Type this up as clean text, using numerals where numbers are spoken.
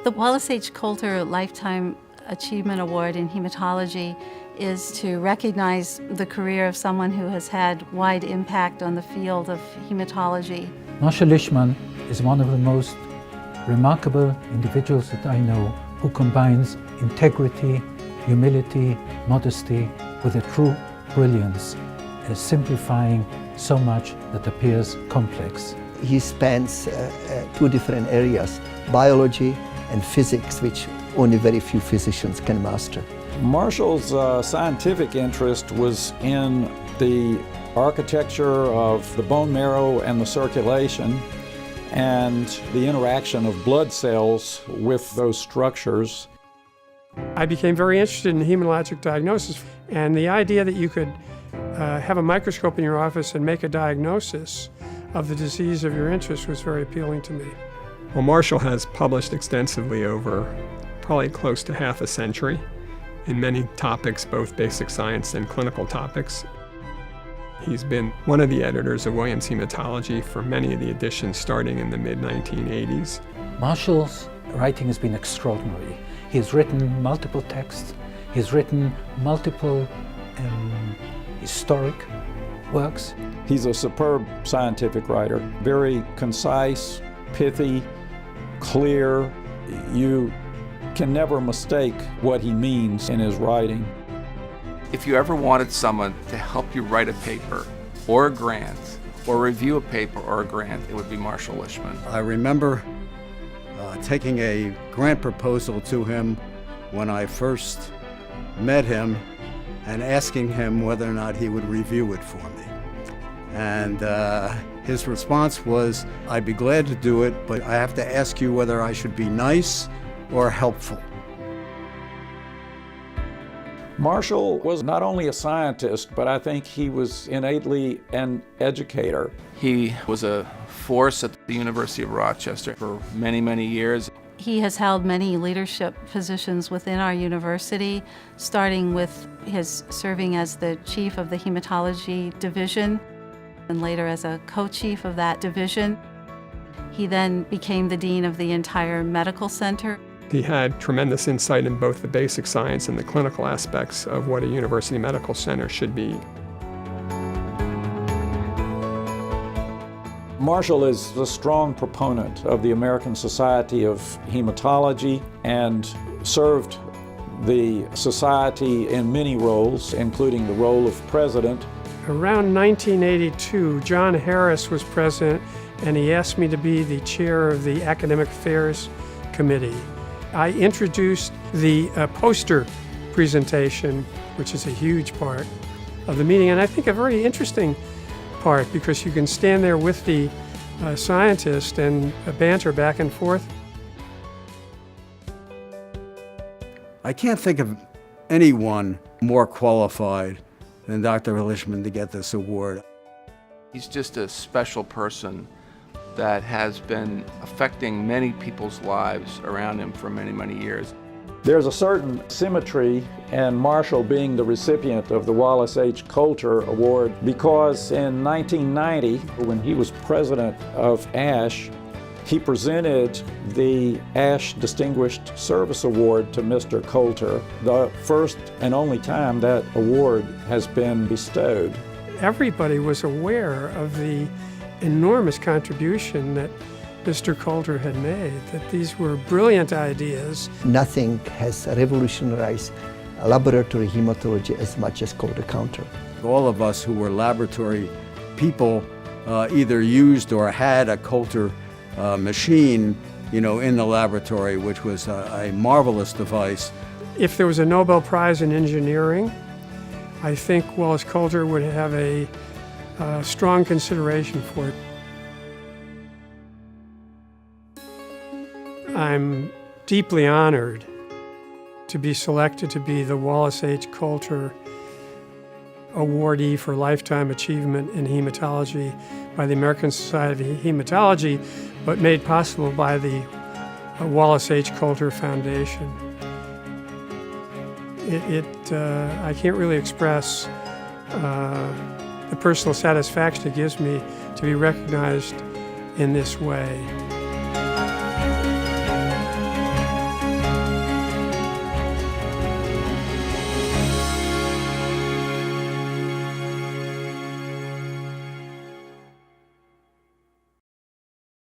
The Wallace H. Coulter Lifetime Achievement Award in Hematology is to recognize the career of someone who has had wide impact on the field of hematology. Marshal Lichtman is one of the most remarkable individuals that I know who combines integrity, humility, modesty with a true brilliance, simplifying so much that appears complex. He spans two different areas, biology and physics, which only very few physicians can master. Marshall's scientific interest was in the architecture of the bone marrow and the circulation and the interaction of blood cells with those structures. I became very interested in hematologic diagnosis, and the idea that you could have a microscope in your office and make a diagnosis of the disease of your interest was very appealing to me. Well, Marshall has published extensively over probably close to half a century in many topics, both basic science and clinical topics. He's been one of the editors of Williams Hematology for many of the editions starting in the mid-1980s. Marshall's writing has been extraordinary. He's written multiple texts, he's written multiple historic works. He's a superb scientific writer, very concise, pithy, clear. You can never mistake what he means in his writing. If you ever wanted someone to help you write a paper or a grant or review a paper or a grant, it would be Marshall Lichtman. I remember taking a grant proposal to him when I first met him and asking him whether or not he would review it for me. And his response was, I'd be glad to do it, but I have to ask you whether I should be nice or helpful. Marshall was not only a scientist, but I think he was innately an educator. He was a force at the University of Rochester for many, many years. He has held many leadership positions within our university, starting with his serving as the chief of the hematology division and later as a co-chief of that division. He then became the dean of the entire medical center. He had tremendous insight in both the basic science and the clinical aspects of what a university medical center should be. Marshall is a strong proponent of the American Society of Hematology and served the society in many roles, including the role of president. Around 1982, John Harris was president, and he asked me to be the chair of the Academic Affairs Committee. I introduced the poster presentation, which is a huge part of the meeting, and I think a very interesting part because you can stand there with the scientist and banter back and forth. I can't think of anyone more qualified than Dr. Lichtman to get this award. He's just a special person that has been affecting many people's lives around him for many, many years. There's a certain symmetry in Marshall being the recipient of the Wallace H. Coulter Award because in 1990, when he was president of ASH, he presented the ASH Distinguished Service Award to Mr. Coulter, the first and only time that award has been bestowed. Everybody was aware of the enormous contribution that Mr. Coulter had made, that these were brilliant ideas. Nothing has revolutionized laboratory hematology as much as Coulter Counter. All of us who were laboratory people either used or had a Coulter machine, in the laboratory, which was a marvelous device. If there was a Nobel Prize in engineering, I think Wallace Coulter would have a strong consideration for it. I'm deeply honored to be selected to be the Wallace H. Coulter awardee for lifetime achievement in hematology by the American Society of Hematology, but made possible by the Wallace H. Coulter Foundation. I can't really express the personal satisfaction it gives me to be recognized in this way.